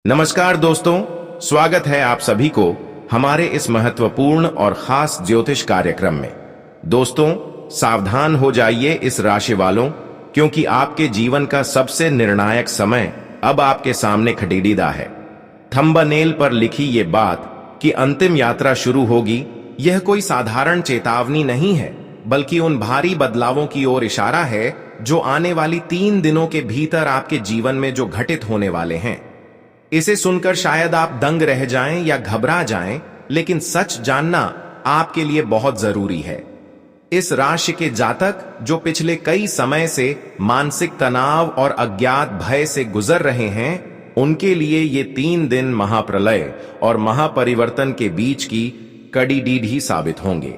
नमस्कार दोस्तों, स्वागत है आप सभी को हमारे इस महत्वपूर्ण और खास ज्योतिष कार्यक्रम में। दोस्तों, सावधान हो जाइए इस राशि वालों, क्योंकि आपके जीवन का सबसे निर्णायक समय अब आपके सामने खटीडीदा है। थंबनेल पर लिखी ये बात कि अंतिम यात्रा शुरू होगी, यह कोई साधारण चेतावनी नहीं है, बल्कि उन भारी बदलावों की ओर इशारा है जो आने वाली 3 दिनों के भीतर आपके जीवन में जो घटित होने वाले हैं। इसे सुनकर शायद आप दंग रह जाएं या घबरा जाएं, लेकिन सच जानना आपके लिए बहुत जरूरी है। इस राशि के जातक जो पिछले कई समय से मानसिक तनाव और अज्ञात भय से गुजर रहे हैं, उनके लिए ये 3 दिन महाप्रलय और महापरिवर्तन के बीच की कड़ी डीढ़ी साबित होंगे।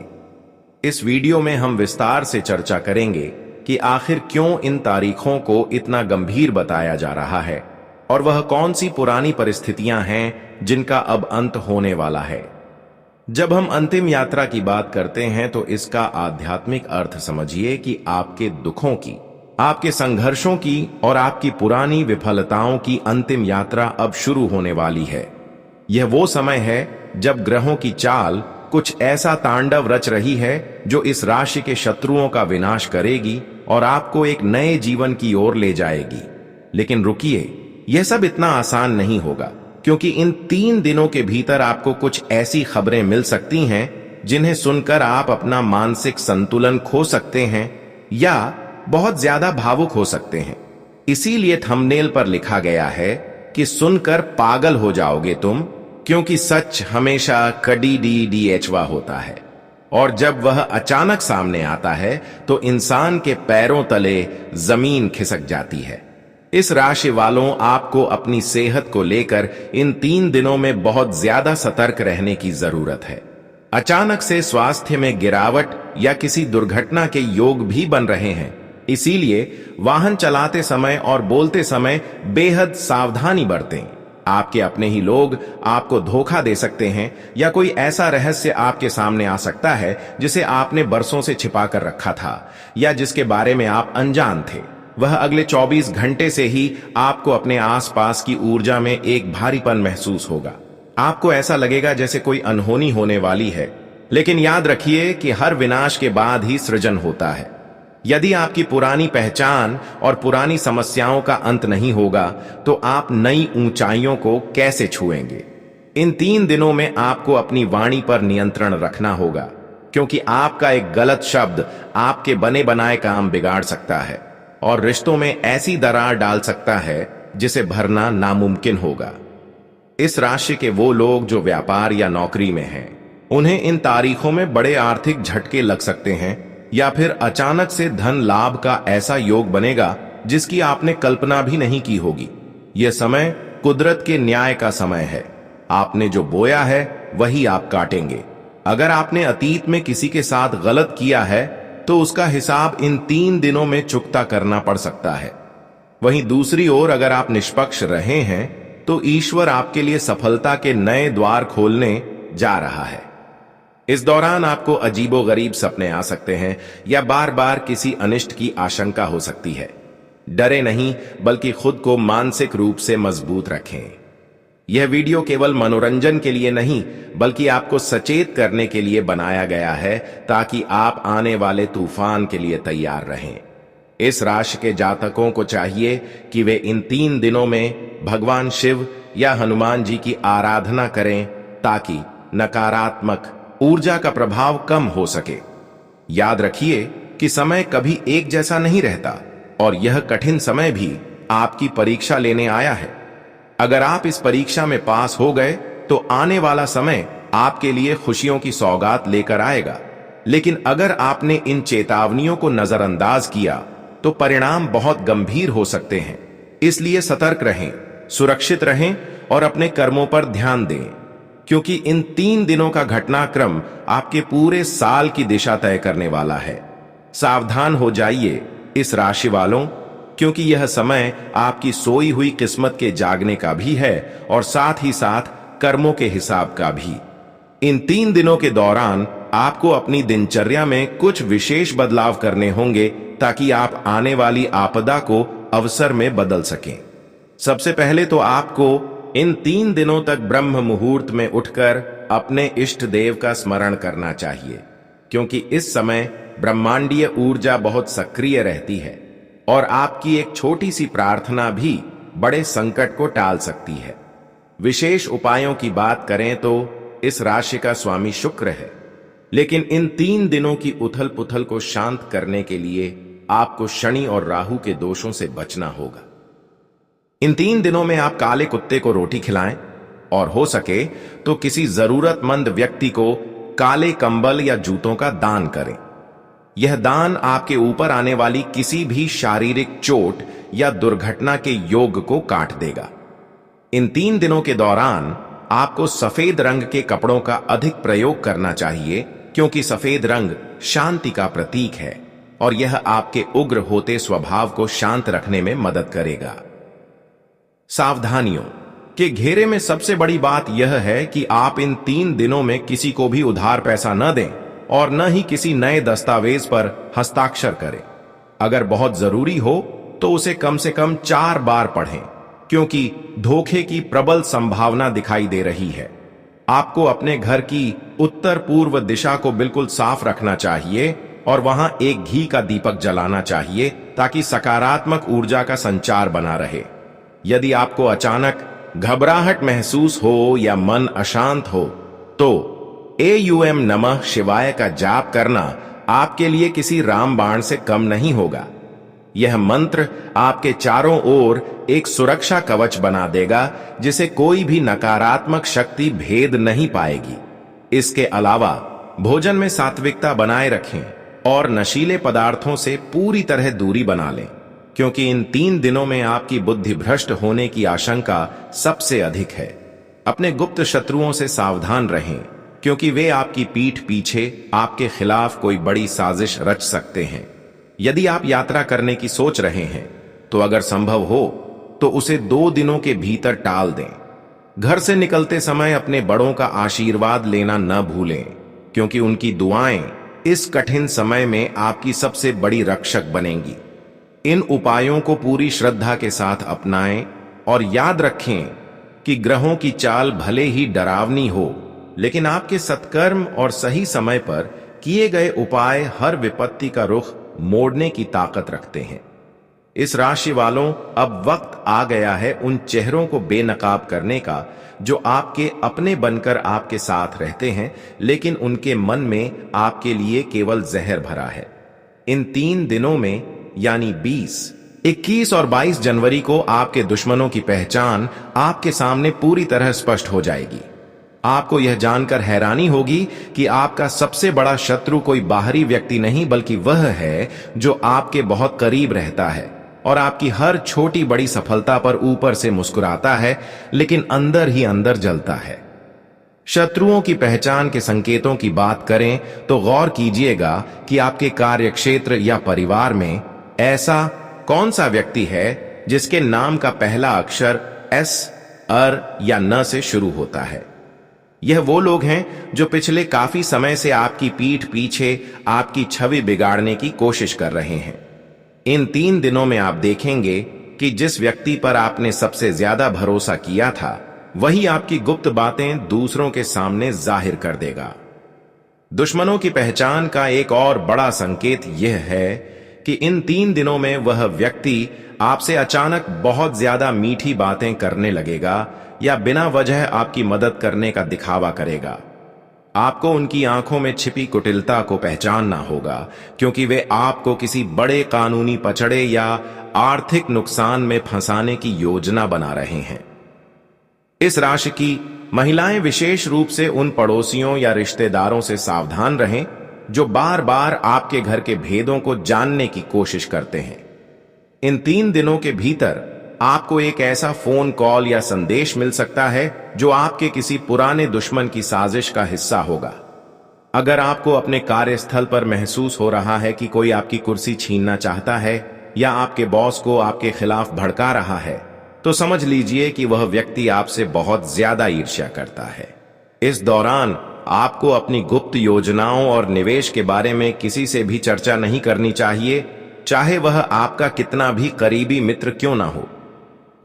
इस वीडियो में हम विस्तार से चर्चा करेंगे कि आखिर क्यों इन तारीखों को इतना गंभीर बताया जा रहा है और वह कौन सी पुरानी परिस्थितियां हैं जिनका अब अंत होने वाला है। जब हम अंतिम यात्रा की बात करते हैं तो इसका आध्यात्मिक अर्थ समझिए कि आपके दुखों की, आपके संघर्षों की और आपकी पुरानी विफलताओं की अंतिम यात्रा अब शुरू होने वाली है। यह वो समय है जब ग्रहों की चाल कुछ ऐसा तांडव रच रही है जो इस राशि के शत्रुओं का विनाश करेगी और आपको एक नए जीवन की ओर ले जाएगी। लेकिन रुकिए, यह सब इतना आसान नहीं होगा, क्योंकि इन 3 दिनों के भीतर आपको कुछ ऐसी खबरें मिल सकती हैं जिन्हें सुनकर आप अपना मानसिक संतुलन खो सकते हैं या बहुत ज्यादा भावुक हो सकते हैं। इसीलिए थंबनेल पर लिखा गया है कि सुनकर पागल हो जाओगे तुम, क्योंकि सच हमेशा कड़ीडीडीएचवा होता है और जब वह अचानक सामने आता है तो इंसान के पैरों तले जमीन खिसक जाती है। इस राशि वालों, आपको अपनी सेहत को लेकर इन 3 दिनों में बहुत ज्यादा सतर्क रहने की जरूरत है। अचानक से स्वास्थ्य में गिरावट या किसी दुर्घटना के योग भी बन रहे हैं, इसीलिए वाहन चलाते समय और बोलते समय बेहद सावधानी बरतें। आपके अपने ही लोग आपको धोखा दे सकते हैं या कोई ऐसा रहस्य आपके सामने आ सकता है जिसे आपने बरसों से छिपा कर रखा था या जिसके बारे में आप अनजान थे। वह अगले 24 घंटे से ही आपको अपने आसपास की ऊर्जा में एक भारीपन महसूस होगा। आपको ऐसा लगेगा जैसे कोई अनहोनी होने वाली है। लेकिन याद रखिए कि हर विनाश के बाद ही सृजन होता है। यदि आपकी पुरानी पहचान और पुरानी समस्याओं का अंत नहीं होगा तो आप नई ऊंचाइयों को कैसे छुएंगे। इन 3 दिनों में आपको अपनी वाणी पर नियंत्रण रखना होगा, क्योंकि आपका एक गलत शब्द आपके बने बनाए काम बिगाड़ सकता है और रिश्तों में ऐसी दरार डाल सकता है जिसे भरना नामुमकिन होगा। इस राशि के वो लोग जो व्यापार या नौकरी में हैं, उन्हें इन तारीखों में बड़े आर्थिक झटके लग सकते हैं या फिर अचानक से धन लाभ का ऐसा योग बनेगा जिसकी आपने कल्पना भी नहीं की होगी। यह समय कुदरत के न्याय का समय है। आपने जो बोया है वही आप काटेंगे। अगर आपने अतीत में किसी के साथ गलत किया है तो उसका हिसाब इन 3 दिनों में चुकता करना पड़ सकता है। वहीं दूसरी ओर अगर आप निष्पक्ष रहे हैं तो ईश्वर आपके लिए सफलता के नए द्वार खोलने जा रहा है। इस दौरान आपको अजीबोगरीब सपने आ सकते हैं या बार बार किसी अनिष्ट की आशंका हो सकती है। डरे नहीं, बल्कि खुद को मानसिक रूप से मजबूत रखें। यह वीडियो केवल मनोरंजन के लिए नहीं, बल्कि आपको सचेत करने के लिए बनाया गया है, ताकि आप आने वाले तूफान के लिए तैयार रहें। इस राशि के जातकों को चाहिए कि वे इन 3 दिनों में भगवान शिव या हनुमान जी की आराधना करें, ताकि नकारात्मक ऊर्जा का प्रभाव कम हो सके। याद रखिए कि समय कभी एक जैसा नहीं रहता और यह कठिन समय भी आपकी परीक्षा लेने आया है। अगर आप इस परीक्षा में पास हो गए तो आने वाला समय आपके लिए खुशियों की सौगात लेकर आएगा। लेकिन अगर आपने इन चेतावनियों को नजरअंदाज किया तो परिणाम बहुत गंभीर हो सकते हैं। इसलिए सतर्क रहें, सुरक्षित रहें और अपने कर्मों पर ध्यान दें, क्योंकि इन 3 दिनों का घटनाक्रम आपके पूरे साल की दिशा तय करने वाला है। सावधान हो जाइए इस राशि वालों, क्योंकि यह समय आपकी सोई हुई किस्मत के जागने का भी है और साथ ही साथ कर्मों के हिसाब का भी। इन 3 दिनों के दौरान आपको अपनी दिनचर्या में कुछ विशेष बदलाव करने होंगे, ताकि आप आने वाली आपदा को अवसर में बदल सकें। सबसे पहले तो आपको इन 3 दिनों तक ब्रह्म मुहूर्त में उठकर अपने इष्ट देव का स्मरण करना चाहिए, क्योंकि इस समय ब्रह्मांडीय ऊर्जा बहुत सक्रिय रहती है और आपकी एक छोटी सी प्रार्थना भी बड़े संकट को टाल सकती है। विशेष उपायों की बात करें तो इस राशि का स्वामी शुक्र है, लेकिन इन 3 दिनों की उथल पुथल को शांत करने के लिए आपको शनि और राहु के दोषों से बचना होगा। इन 3 दिनों में आप काले कुत्ते को रोटी खिलाएं और हो सके तो किसी जरूरतमंद व्यक्ति को काले कंबल या जूतों का दान करें। यह दान आपके ऊपर आने वाली किसी भी शारीरिक चोट या दुर्घटना के योग को काट देगा। इन 3 दिनों के दौरान आपको सफेद रंग के कपड़ों का अधिक प्रयोग करना चाहिए, क्योंकि सफेद रंग शांति का प्रतीक है और यह आपके उग्र होते स्वभाव को शांत रखने में मदद करेगा। सावधानियों के घेरे में सबसे बड़ी बात यह है कि आप इन 3 दिनों में किसी को भी उधार पैसा न दें और न ही किसी नए दस्तावेज पर हस्ताक्षर करें। अगर बहुत जरूरी हो तो उसे कम से कम 4 बार पढ़ें, क्योंकि धोखे की प्रबल संभावना दिखाई दे रही है। आपको अपने घर की उत्तर पूर्व दिशा को बिल्कुल साफ रखना चाहिए और वहां एक घी का दीपक जलाना चाहिए, ताकि सकारात्मक ऊर्जा का संचार बना रहे। यदि आपको अचानक घबराहट महसूस हो या मन अशांत हो तो एयूएम नमः शिवाय का जाप करना आपके लिए किसी रामबाण से कम नहीं होगा। यह मंत्र आपके चारों ओर एक सुरक्षा कवच बना देगा, जिसे कोई भी नकारात्मक शक्ति भेद नहीं पाएगी। इसके अलावा भोजन में सात्विकता बनाए रखें और नशीले पदार्थों से पूरी तरह दूरी बना लें, क्योंकि इन 3 दिनों में आपकी बुद्धि भ्रष्ट होने की आशंका सबसे अधिक है। अपने गुप्त शत्रुओं से सावधान रहें, क्योंकि वे आपकी पीठ पीछे आपके खिलाफ कोई बड़ी साजिश रच सकते हैं। यदि आप यात्रा करने की सोच रहे हैं तो अगर संभव हो तो उसे 2 दिनों के भीतर टाल दें। घर से निकलते समय अपने बड़ों का आशीर्वाद लेना न भूलें, क्योंकि उनकी दुआएं इस कठिन समय में आपकी सबसे बड़ी रक्षक बनेंगी। इन उपायों को पूरी श्रद्धा के साथ अपनाएं और याद रखें कि ग्रहों की चाल भले ही डरावनी हो, लेकिन आपके सत्कर्म और सही समय पर किए गए उपाय हर विपत्ति का रुख मोड़ने की ताकत रखते हैं। इस राशि वालों, अब वक्त आ गया है उन चेहरों को बेनकाब करने का जो आपके अपने बनकर आपके साथ रहते हैं, लेकिन उनके मन में आपके लिए केवल जहर भरा है। इन 3 दिनों में यानी 20, 21 और 22 जनवरी को आपके दुश्मनों की पहचान आपके सामने पूरी तरह स्पष्ट हो जाएगी। आपको यह जानकर हैरानी होगी कि आपका सबसे बड़ा शत्रु कोई बाहरी व्यक्ति नहीं, बल्कि वह है जो आपके बहुत करीब रहता है और आपकी हर छोटी बड़ी सफलता पर ऊपर से मुस्कुराता है, लेकिन अंदर ही अंदर जलता है। शत्रुओं की पहचान के संकेतों की बात करें तो गौर कीजिएगा कि आपके कार्यक्षेत्र या परिवार में ऐसा कौन सा व्यक्ति है जिसके नाम का पहला अक्षर एस, अर या न से शुरू होता है। यह वो लोग हैं जो पिछले काफी समय से आपकी पीठ पीछे आपकी छवि बिगाड़ने की कोशिश कर रहे हैं। इन 3 दिनों में आप देखेंगे कि जिस व्यक्ति पर आपने सबसे ज्यादा भरोसा किया था, वही आपकी गुप्त बातें दूसरों के सामने जाहिर कर देगा। दुश्मनों की पहचान का एक और बड़ा संकेत यह है कि इन 3 दिनों में वह व्यक्ति आपसे अचानक बहुत ज्यादा मीठी बातें करने लगेगा या बिना वजह आपकी मदद करने का दिखावा करेगा। आपको उनकी आंखों में छिपी कुटिलता को पहचानना होगा, क्योंकि वे आपको किसी बड़े कानूनी पचड़े या आर्थिक नुकसान में फंसाने की योजना बना रहे हैं। इस राशि की महिलाएं विशेष रूप से उन पड़ोसियों या रिश्तेदारों से सावधान रहें जो बार बार आपके घर के भेदों को जानने की कोशिश करते हैं। इन 3 दिनों के भीतर आपको एक ऐसा फोन कॉल या संदेश मिल सकता है जो आपके किसी पुराने दुश्मन की साजिश का हिस्सा होगा। अगर आपको अपने कार्यस्थल पर महसूस हो रहा है कि कोई आपकी कुर्सी छीनना चाहता है या आपके बॉस को आपके खिलाफ भड़का रहा है, तो समझ लीजिए कि वह व्यक्ति आपसे बहुत ज्यादा ईर्ष्या करता है। इस दौरान आपको अपनी गुप्त योजनाओं और निवेश के बारे में किसी से भी चर्चा नहीं करनी चाहिए, चाहे वह आपका कितना भी करीबी मित्र क्यों ना हो।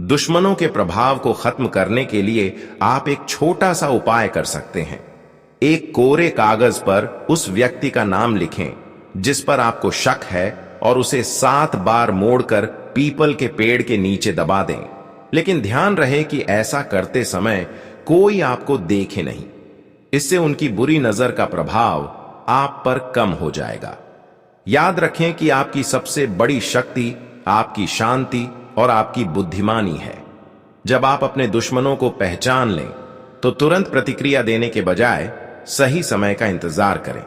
दुश्मनों के प्रभाव को खत्म करने के लिए आप एक छोटा सा उपाय कर सकते हैं। एक कोरे कागज पर उस व्यक्ति का नाम लिखें जिस पर आपको शक है और उसे 7 बार मोड़कर पीपल के पेड़ के नीचे दबा दें। लेकिन ध्यान रहे कि ऐसा करते समय कोई आपको देखे नहीं। इससे उनकी बुरी नजर का प्रभाव आप पर कम हो जाएगा। याद रखें कि आपकी सबसे बड़ी शक्ति आपकी शांति और आपकी बुद्धिमानी है। जब आप अपने दुश्मनों को पहचान लें तो तुरंत प्रतिक्रिया देने के बजाय सही समय का इंतजार करें।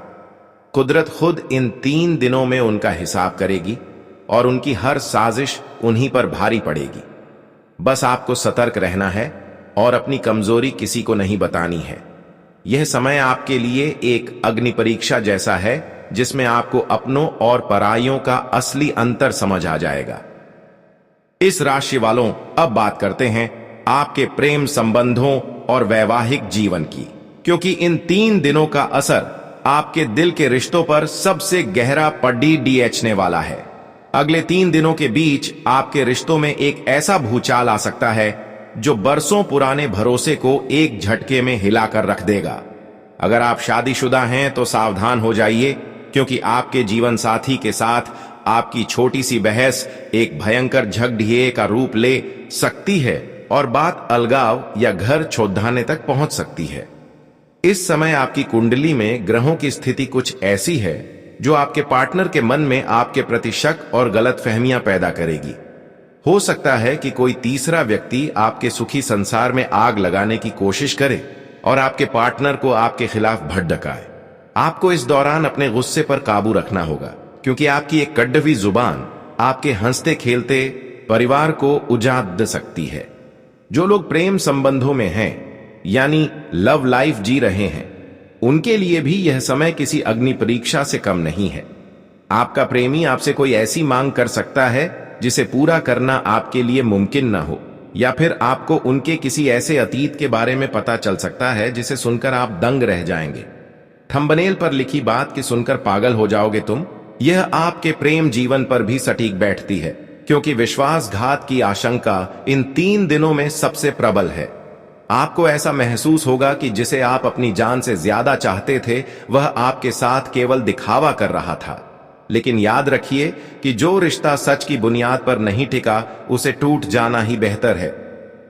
कुदरत खुद इन 3 दिनों में उनका हिसाब करेगी और उनकी हर साजिश उन्हीं पर भारी पड़ेगी। बस आपको सतर्क रहना है और अपनी कमजोरी किसी को नहीं बतानी है। यह समय आपके लिए एक अग्नि परीक्षा जैसा है जिसमें आपको अपनों और पराइयों का असली अंतर समझ आ जाएगा। इस राशि वालों, अब बात करते हैं आपके प्रेम संबंधों और वैवाहिक जीवन की, क्योंकि इन 3 दिनों का असर आपके दिल के रिश्तों पर सबसे गहरा पड़ने वाला है। अगले 3 दिनों के बीच आपके रिश्तों में एक ऐसा भूचाल आ सकता है जो बरसों पुराने भरोसे को एक झटके में हिलाकर रख देगा। अगर आप शादीशुदा हैं तो सावधान हो जाइए, क्योंकि आपके जीवन साथी के साथ आपकी छोटी सी बहस एक भयंकर झगड़िए का रूप ले सकती है और बात अलगाव या घर छोड़ाने तक पहुंच सकती है। इस समय आपकी कुंडली में ग्रहों की स्थिति कुछ ऐसी है जो आपके पार्टनर के मन में आपके प्रति शक और गलतफहमियां पैदा करेगी। हो सकता है कि कोई तीसरा व्यक्ति आपके सुखी संसार में आग लगाने की कोशिश करे और आपके पार्टनर को आपके खिलाफ भड़काए। आपको इस दौरान अपने गुस्से पर काबू रखना होगा, क्योंकि आपकी एक कड़वी जुबान आपके हंसते खेलते परिवार को उजाड़ सकती है। जो लोग प्रेम संबंधों में हैं, यानी लव लाइफ जी रहे हैं, उनके लिए भी यह समय किसी अग्नि परीक्षा से कम नहीं है। आपका प्रेमी आपसे कोई ऐसी मांग कर सकता है जिसे पूरा करना आपके लिए मुमकिन ना हो, या फिर आपको उनके किसी ऐसे अतीत के बारे में पता चल सकता है जिसे सुनकर आप दंग रह जाएंगे। थंबनेल पर लिखी बात कि सुनकर पागल हो जाओगे तुम, यह आपके प्रेम जीवन पर भी सटीक बैठती है, क्योंकि विश्वासघात की आशंका इन 3 दिनों में सबसे प्रबल है। आपको ऐसा महसूस होगा कि जिसे आप अपनी जान से ज्यादा चाहते थे वह आपके साथ केवल दिखावा कर रहा था। लेकिन याद रखिए कि जो रिश्ता सच की बुनियाद पर नहीं टिका उसे टूट जाना ही बेहतर है।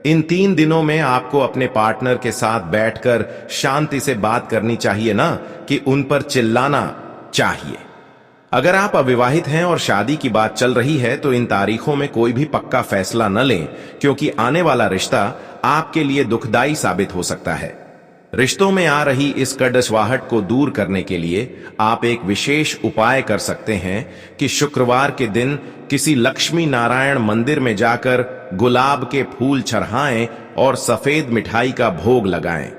इन 3 दिनों में आपको अपने पार्टनर के साथ बैठकर शांति से बात करनी चाहिए, ना कि उन पर चिल्लाना चाहिए। अगर आप अविवाहित हैं और शादी की बात चल रही है तो इन तारीखों में कोई भी पक्का फैसला न लें, क्योंकि आने वाला रिश्ता आपके लिए दुखदाई साबित हो सकता है। रिश्तों में आ रही इस कड़वाहट को दूर करने के लिए आप एक विशेष उपाय कर सकते हैं कि शुक्रवार के दिन किसी लक्ष्मी नारायण मंदिर में जाकर गुलाब के फूल चढ़ाएं और सफेद मिठाई का भोग लगाएं।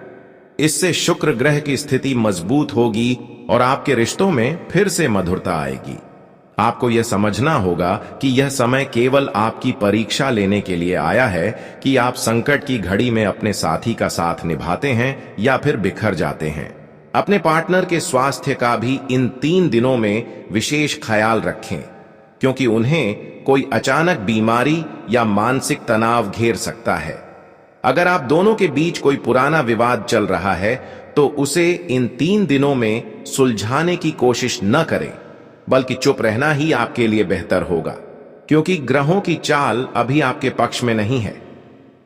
इससे शुक्र ग्रह की स्थिति मजबूत होगी और आपके रिश्तों में फिर से मधुरता आएगी। आपको यह समझना होगा कि यह समय केवल आपकी परीक्षा लेने के लिए आया है कि आप संकट की घड़ी में अपने साथी का साथ निभाते हैं या फिर बिखर जाते हैं। अपने पार्टनर के स्वास्थ्य का भी इन 3 दिनों में विशेष ख्याल रखें, क्योंकि उन्हें कोई अचानक बीमारी या मानसिक तनाव घेर सकता है। अगर आप दोनों के बीच कोई पुराना विवाद चल रहा है तो उसे इन 3 दिनों में सुलझाने की कोशिश न करें, बल्कि चुप रहना ही आपके लिए बेहतर होगा, क्योंकि ग्रहों की चाल अभी आपके पक्ष में नहीं है।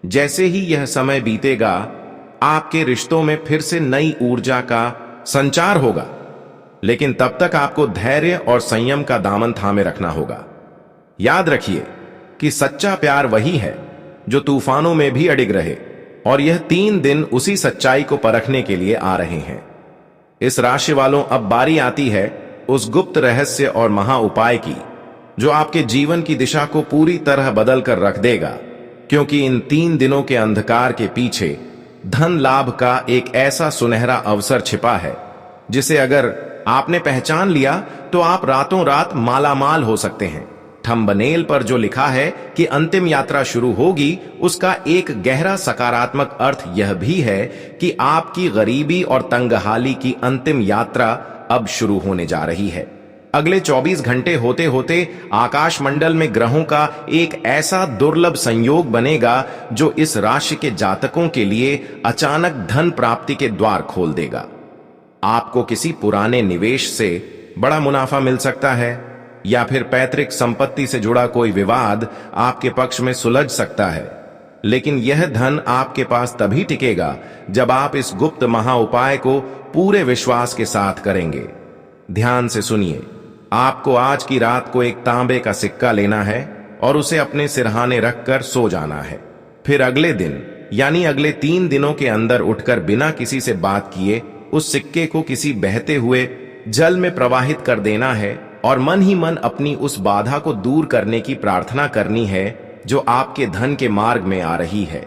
जैसे ही यह समय बीतेगा आपके रिश्तों में फिर से नई ऊर्जा का संचार होगा, लेकिन तब तक आपको धैर्य और संयम का दामन थामे रखना होगा। याद रखिए कि सच्चा प्यार वही है जो तूफानों में भी अडिग रहे, और यह 3 दिन उसी सच्चाई को परखने के लिए आ रहे हैं। इस राशि वालों, अब बारी आती है उस गुप्त रहस्य और महा उपाय की जो आपके जीवन की दिशा को पूरी तरह बदल कर रख देगा, क्योंकि इन 3 दिनों के अंधकार के पीछे धन लाभ का एक ऐसा सुनहरा अवसर छिपा है जिसे अगर आपने पहचान लिया तो आप रातों रात मालामाल हो सकते हैं। थंबनेल पर जो लिखा है कि अंतिम यात्रा शुरू होगी, उसका एक गहरा सकारात्मक अर्थ यह भी है कि आपकी गरीबी और तंगहाली की अंतिम यात्रा अब शुरू होने जा रही है। अगले 24 घंटे होते होते आकाशमंडल में ग्रहों का एक ऐसा दुर्लभ संयोग बनेगा जो इस राशि के जातकों के लिए अचानक धन प्राप्ति के द्वार खोल देगा। आपको किसी पुराने निवेश से बड़ा मुनाफा मिल सकता है, या फिर पैतृक संपत्ति से जुड़ा कोई विवाद आपके पक्ष में सुलझ सकता है। लेकिन यह धन आपके पास तभी टिकेगा जब आप इस गुप्त महा उपाय को पूरे विश्वास के साथ करेंगे। ध्यान से सुनिए, आपको आज की रात को एक तांबे का सिक्का लेना है और उसे अपने सिरहाने रखकर सो जाना है। फिर अगले दिन यानी अगले 3 दिनों के अंदर उठकर बिना किसी से बात किए उस सिक्के को किसी बहते हुए जल में प्रवाहित कर देना है और मन ही मन अपनी उस बाधा को दूर करने की प्रार्थना करनी है जो आपके धन के मार्ग में आ रही है।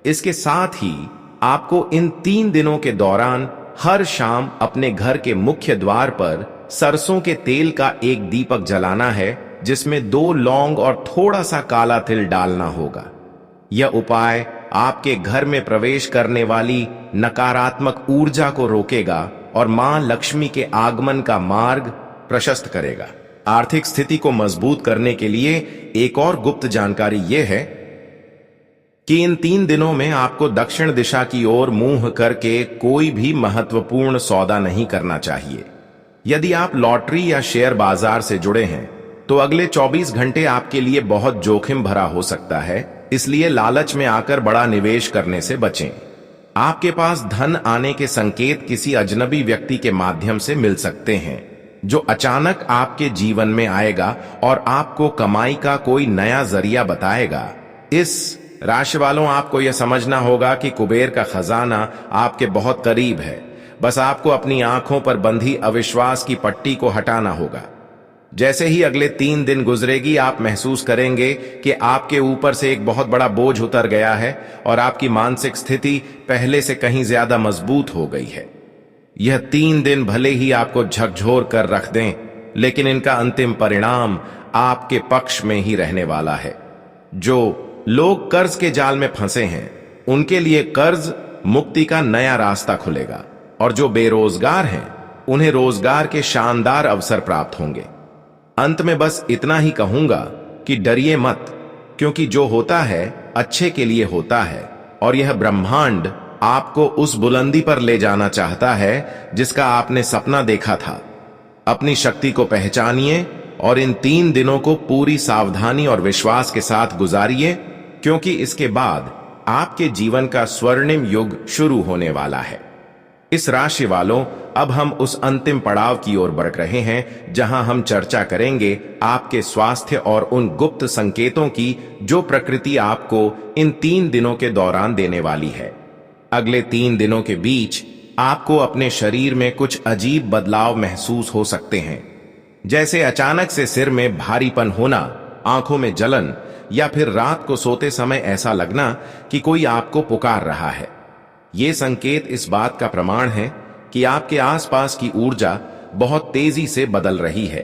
इसके साथ ही आपको इन 3 दिनों के दौरान हर शाम अपने घर के मुख्य द्वार पर सरसों के तेल का एक दीपक जलाना है, जिसमें 2 लौंग और थोड़ा सा काला तिल डालना होगा। यह उपाय आपके घर में प्रवेश करने वाली नकारात्मक ऊर्जा को रोकेगा और मां लक्ष्मी के आगमन का मार्ग प्रशस्त करेगा। आर्थिक स्थिति को मजबूत करने के लिए एक और गुप्त जानकारी यह है कि इन 3 दिनों में आपको दक्षिण दिशा की ओर मुंह करके कोई भी महत्वपूर्ण सौदा नहीं करना चाहिए। यदि आप लॉटरी या शेयर बाजार से जुड़े हैं तो अगले 24 घंटे आपके लिए बहुत जोखिम भरा हो सकता है, इसलिए लालच में आकर बड़ा निवेश करने से बचें। आपके पास धन आने के संकेत किसी अजनबी व्यक्ति के माध्यम से मिल सकते हैं जो अचानक आपके जीवन में आएगा और आपको कमाई का कोई नया जरिया बताएगा। इस राशि वालों, आपको यह समझना होगा कि कुबेर का खजाना आपके बहुत करीब है। बस आपको अपनी आंखों पर बंधी अविश्वास की पट्टी को हटाना होगा। जैसे ही अगले 3 दिन गुजरेगी, आप महसूस करेंगे कि आपके ऊपर से एक बहुत बड़ा बोझ उतर गया है और आपकी मानसिक स्थिति पहले से कहीं ज्यादा मजबूत हो गई है। यह 3 दिन भले ही आपको झकझोर कर रख दें, लेकिन इनका अंतिम परिणाम आपके पक्ष में ही रहने वाला है। जो लोग कर्ज के जाल में फंसे हैं, उनके लिए कर्ज मुक्ति का नया रास्ता खुलेगा, और जो बेरोजगार हैं, उन्हें रोजगार के शानदार अवसर प्राप्त होंगे। अंत में बस इतना ही कहूंगा कि डरिए मत, क्योंकि जो होता है अच्छे के लिए होता है, और यह ब्रह्मांड आपको उस बुलंदी पर ले जाना चाहता है जिसका आपने सपना देखा था। अपनी शक्ति को पहचानिए और इन 3 दिनों को पूरी सावधानी और विश्वास के साथ गुजारिए, क्योंकि इसके बाद आपके जीवन का स्वर्णिम युग शुरू होने वाला है। इस राशि वालों, अब हम उस अंतिम पड़ाव की ओर बढ़ रहे हैं जहां हम चर्चा करेंगे आपके स्वास्थ्य और उन गुप्त संकेतों की जो प्रकृति आपको इन 3 दिनों के दौरान देने वाली है। अगले 3 दिनों के बीच आपको अपने शरीर में कुछ अजीब बदलाव महसूस हो सकते हैं, जैसे अचानक से सिर में भारीपन होना, आंखों में जलन, या फिर रात को सोते समय ऐसा लगना कि कोई आपको पुकार रहा है। ये संकेत इस बात का प्रमाण है कि आपके आसपास की ऊर्जा बहुत तेजी से बदल रही है।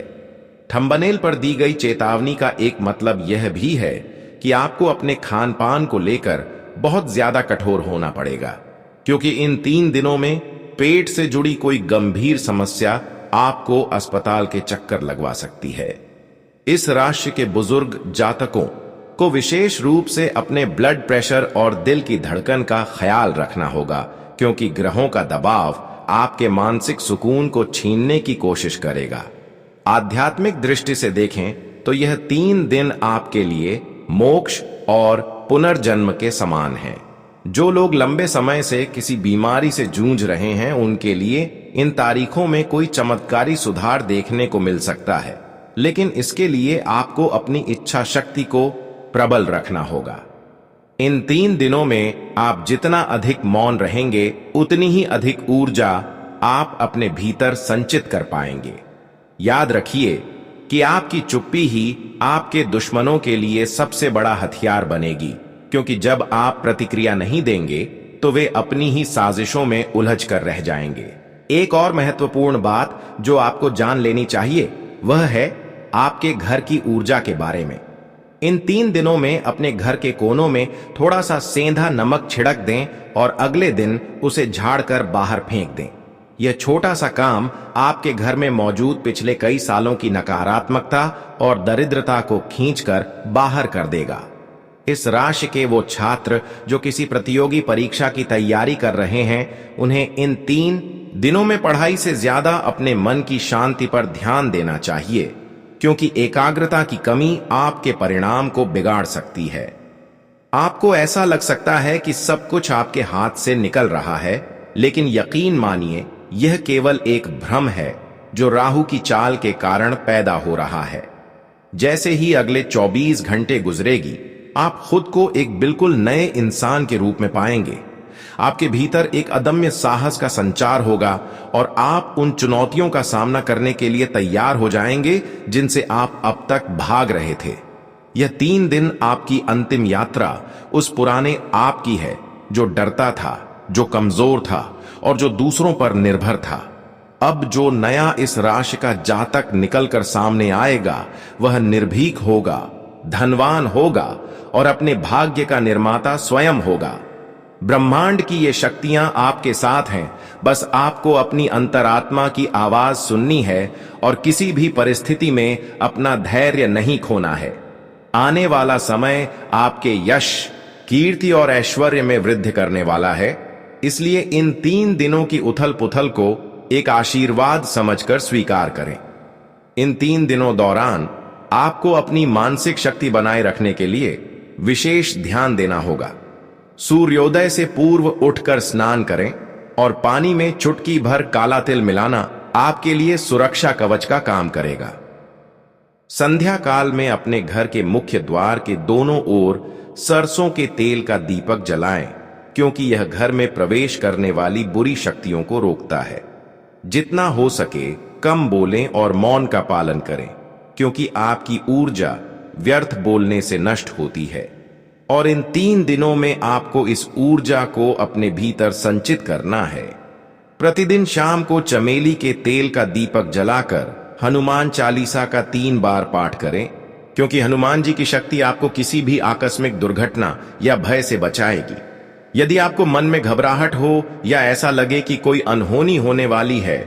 थंबनेल पर दी गई चेतावनी का एक मतलब यह भी है कि आपको अपने खान पान को लेकर बहुत ज्यादा कठोर होना पड़ेगा, क्योंकि इन 3 दिनों में पेट से जुड़ी कोई गंभीर समस्या आपको अस्पताल के चक्कर लगवा सकती है। इस राशि के बुजुर्ग जातकों को विशेष रूप से अपने ब्लड प्रेशर और दिल की धड़कन का ख्याल रखना होगा, क्योंकि ग्रहों का दबाव आपके मानसिक सुकून को छीनने की कोशिश करेगा। आध्यात्मिक दृष्टि से देखें तो यह 3 दिन आपके लिए मोक्ष और पुनर्जन्म के समान हैं। जो लोग लंबे समय से किसी बीमारी से जूझ रहे हैं, उनके लिए इन तारीखों में कोई चमत्कारी सुधार देखने को मिल सकता है, लेकिन इसके लिए आपको अपनी इच्छा शक्ति को प्रबल रखना होगा। इन 3 दिनों में आप जितना अधिक मौन रहेंगे, उतनी ही अधिक ऊर्जा आप अपने भीतर संचित कर पाएंगे। याद रखिए कि आपकी चुप्पी ही आपके दुश्मनों के लिए सबसे बड़ा हथियार बनेगी, क्योंकि जब आप प्रतिक्रिया नहीं देंगे तो वे अपनी ही साजिशों में उलझ कर रह जाएंगे। एक और महत्वपूर्ण बात जो आपको जान लेनी चाहिए वह है आपके घर की ऊर्जा के बारे में। इन 3 दिनों में अपने घर के कोनों में थोड़ा सा सेंधा नमक छिड़क दें और अगले दिन उसे झाड़कर बाहर फेंक दें। यह छोटा सा काम आपके घर में मौजूद पिछले कई सालों की नकारात्मकता और दरिद्रता को खींचकर बाहर कर देगा। इस राशि के वो छात्र जो किसी प्रतियोगी परीक्षा की तैयारी कर रहे हैं, उन्हें इन 3 दिनों में पढ़ाई से ज्यादा अपने मन की शांति पर ध्यान देना चाहिए, क्योंकि एकाग्रता की कमी आपके परिणाम को बिगाड़ सकती है। आपको ऐसा लग सकता है कि सब कुछ आपके हाथ से निकल रहा है, लेकिन यकीन मानिए यह केवल एक भ्रम है जो राहु की चाल के कारण पैदा हो रहा है। जैसे ही अगले 24 घंटे गुजरेगी, आप खुद को एक बिल्कुल नए इंसान के रूप में पाएंगे। आपके भीतर एक अदम्य साहस का संचार होगा और आप उन चुनौतियों का सामना करने के लिए तैयार हो जाएंगे जिनसे आप अब तक भाग रहे थे। यह 3 दिन आपकी अंतिम यात्रा उस पुराने आप की है जो डरता था, जो कमजोर था और जो दूसरों पर निर्भर था। अब जो नया इस राशि का जातक निकलकर सामने आएगा, वह निर्भीक होगा, धनवान होगा और अपने भाग्य का निर्माता स्वयं होगा। ब्रह्मांड की ये शक्तियां आपके साथ हैं, बस आपको अपनी अंतरात्मा की आवाज सुननी है और किसी भी परिस्थिति में अपना धैर्य नहीं खोना है। आने वाला समय आपके यश, कीर्ति और ऐश्वर्य में वृद्धि करने वाला है, इसलिए इन 3 दिनों की उथल पुथल को एक आशीर्वाद समझकर स्वीकार करें। इन 3 दिनों दौरान आपको अपनी मानसिक शक्ति बनाए रखने के लिए विशेष ध्यान देना होगा। सूर्योदय से पूर्व उठकर स्नान करें और पानी में चुटकी भर काला तिल मिलाना आपके लिए सुरक्षा कवच का काम करेगा। संध्या काल में अपने घर के मुख्य द्वार के दोनों ओर सरसों के तेल का दीपक जलाएं, क्योंकि यह घर में प्रवेश करने वाली बुरी शक्तियों को रोकता है। जितना हो सके कम बोलें और मौन का पालन करें, क्योंकि आपकी ऊर्जा व्यर्थ बोलने से नष्ट होती है और इन 3 दिनों में आपको इस ऊर्जा को अपने भीतर संचित करना है। प्रतिदिन शाम को चमेली के तेल का दीपक जलाकर हनुमान चालीसा का 3 बार पाठ करें, क्योंकि हनुमान जी की शक्ति आपको किसी भी आकस्मिक दुर्घटना या भय से बचाएगी। यदि आपको मन में घबराहट हो या ऐसा लगे कि कोई अनहोनी होने वाली है,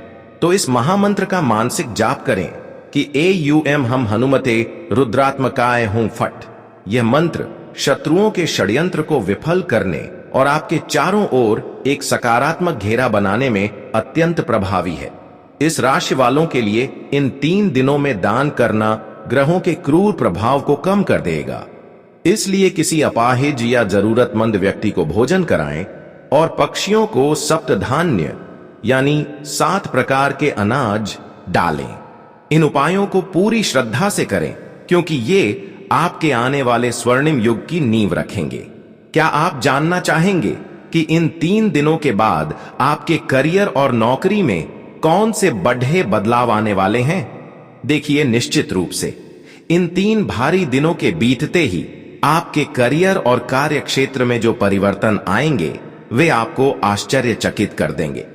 तो इस महामंत्र का मानसिक जाप करें कि AUM हम हनुमते रुद्रात्मकाय हूं फट। यह मंत्र शत्रुओं के षड्यंत्र को विफल करने और आपके चारों ओर एक सकारात्मक घेरा बनाने में अत्यंत प्रभावी है। इस राशि वालों के लिए इन 3 दिनों में दान करना ग्रहों के क्रूर प्रभाव को कम कर देगा। इसलिए किसी अपाहिज या जरूरतमंद व्यक्ति को भोजन कराएं और पक्षियों को सप्तधान्य यानी 7 प्रकार के अनाज डालें। इन उपायों को पूरी श्रद्धा से करें, क्योंकि ये आपके आने वाले स्वर्णिम युग की नींव रखेंगे। क्या आप जानना चाहेंगे कि इन 3 दिनों के बाद आपके करियर और नौकरी में कौन से बड़े बदलाव आने वाले हैं? देखिए, निश्चित रूप से इन 3 भारी दिनों के बीतते ही आपके करियर और कार्य क्षेत्र में जो परिवर्तन आएंगे, वे आपको आश्चर्यचकित कर देंगे।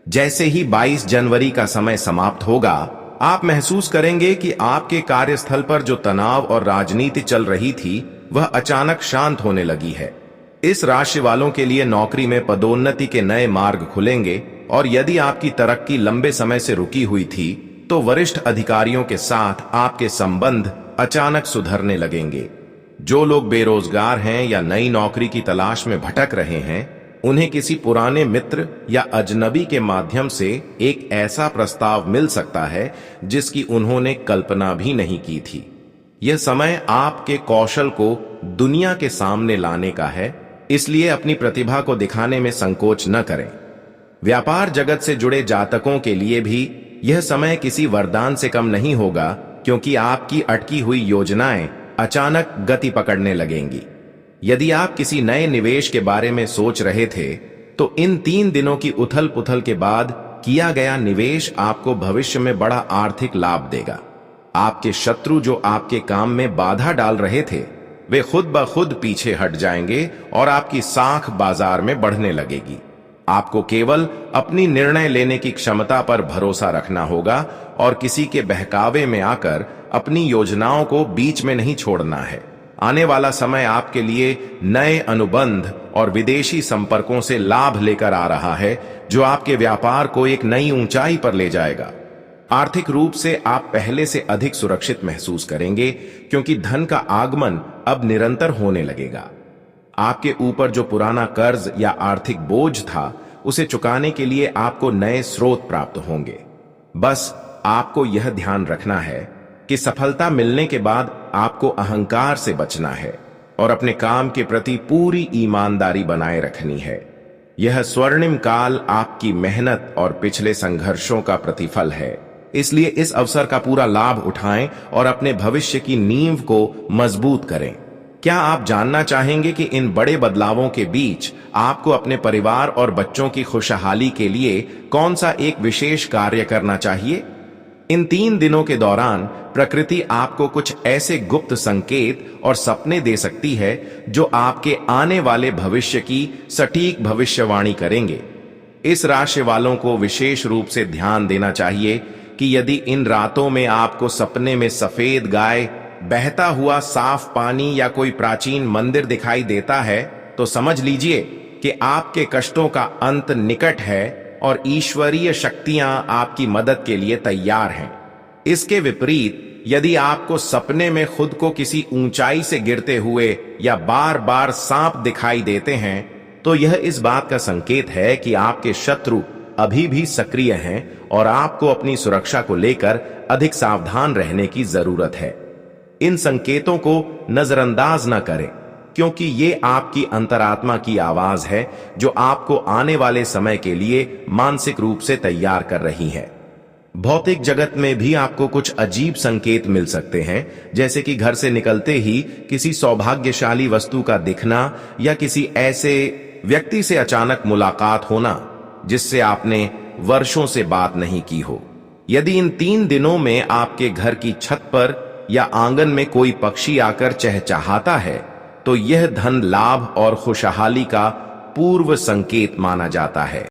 जैसे ही 22 जनवरी का समय समाप्त होगा, आप महसूस करेंगे कि आपके कार्यस्थल पर जो तनाव और राजनीति चल रही थी, वह अचानक शांत होने लगी है। इस राशि वालों के लिए नौकरी में पदोन्नति के नए मार्ग खुलेंगे और यदि आपकी तरक्की लंबे समय से रुकी हुई थी, तो वरिष्ठ अधिकारियों के साथ आपके संबंध अचानक सुधरने लगेंगे। जो लोग बेरोजगार हैं या नई नौकरी की तलाश में भटक रहे हैं, उन्हें किसी पुराने मित्र या अजनबी के माध्यम से एक ऐसा प्रस्ताव मिल सकता है जिसकी उन्होंने कल्पना भी नहीं की थी। यह समय आपके कौशल को दुनिया के सामने लाने का है, इसलिए अपनी प्रतिभा को दिखाने में संकोच न करें। व्यापार जगत से जुड़े जातकों के लिए भी यह समय किसी वरदान से कम नहीं होगा, क्योंकि आपकी अटकी हुई योजनाएं अचानक गति पकड़ने लगेंगी। यदि आप किसी नए निवेश के बारे में सोच रहे थे, तो इन 3 दिनों की उथल पुथल के बाद किया गया निवेश आपको भविष्य में बड़ा आर्थिक लाभ देगा। आपके शत्रु जो आपके काम में बाधा डाल रहे थे, वे खुद ब खुद पीछे हट जाएंगे और आपकी साख बाजार में बढ़ने लगेगी। आपको केवल अपनी निर्णय लेने की क्षमता पर भरोसा रखना होगा और किसी के बहकावे में आकर अपनी योजनाओं को बीच में नहीं छोड़ना है। आने वाला समय आपके लिए नए अनुबंध और विदेशी संपर्कों से लाभ लेकर आ रहा है, जो आपके व्यापार को एक नई ऊंचाई पर ले जाएगा। आर्थिक रूप से आप पहले से अधिक सुरक्षित महसूस करेंगे, क्योंकि धन का आगमन अब निरंतर होने लगेगा। आपके ऊपर जो पुराना कर्ज या आर्थिक बोझ था, उसे चुकाने के लिए आपको नए स्रोत प्राप्त होंगे। बस आपको यह ध्यान रखना है कि सफलता मिलने के बाद आपको अहंकार से बचना है और अपने काम के प्रति पूरी ईमानदारी बनाए रखनी है। यह स्वर्णिम काल आपकी मेहनत और पिछले संघर्षों का प्रतिफल है, इसलिए इस अवसर का पूरा लाभ उठाएं और अपने भविष्य की नींव को मजबूत करें। क्या आप जानना चाहेंगे कि इन बड़े बदलावों के बीच आपको अपने परिवार और बच्चों की खुशहाली के लिए कौन सा एक विशेष कार्य करना चाहिए? इन 3 दिनों के दौरान प्रकृति आपको कुछ ऐसे गुप्त संकेत और सपने दे सकती है जो आपके आने वाले भविष्य की सटीक भविष्यवाणी करेंगे। इस राशि वालों को विशेष रूप से ध्यान देना चाहिए कि यदि इन रातों में आपको सपने में सफेद गाय, बहता हुआ साफ पानी या कोई प्राचीन मंदिर दिखाई देता है, तो समझ लीजिए कि आपके कष्टों का अंत निकट है और ईश्वरीय शक्तियां आपकी मदद के लिए तैयार हैं। इसके विपरीत, यदि आपको सपने में खुद को किसी ऊंचाई से गिरते हुए या बार बार सांप दिखाई देते हैं, तो यह इस बात का संकेत है कि आपके शत्रु अभी भी सक्रिय हैं और आपको अपनी सुरक्षा को लेकर अधिक सावधान रहने की जरूरत है। इन संकेतों को नजरअंदाज न करें, क्योंकि ये आपकी अंतरात्मा की आवाज है जो आपको आने वाले समय के लिए मानसिक रूप से तैयार कर रही है। भौतिक जगत में भी आपको कुछ अजीब संकेत मिल सकते हैं, जैसे कि घर से निकलते ही किसी सौभाग्यशाली वस्तु का दिखना या किसी ऐसे व्यक्ति से अचानक मुलाकात होना जिससे आपने वर्षों से बात नहीं की हो। यदि इन 3 दिनों में आपके घर की छत पर या आंगन में कोई पक्षी आकर चहचहाता है, तो यह धन लाभ और खुशहाली का पूर्व संकेत माना जाता है।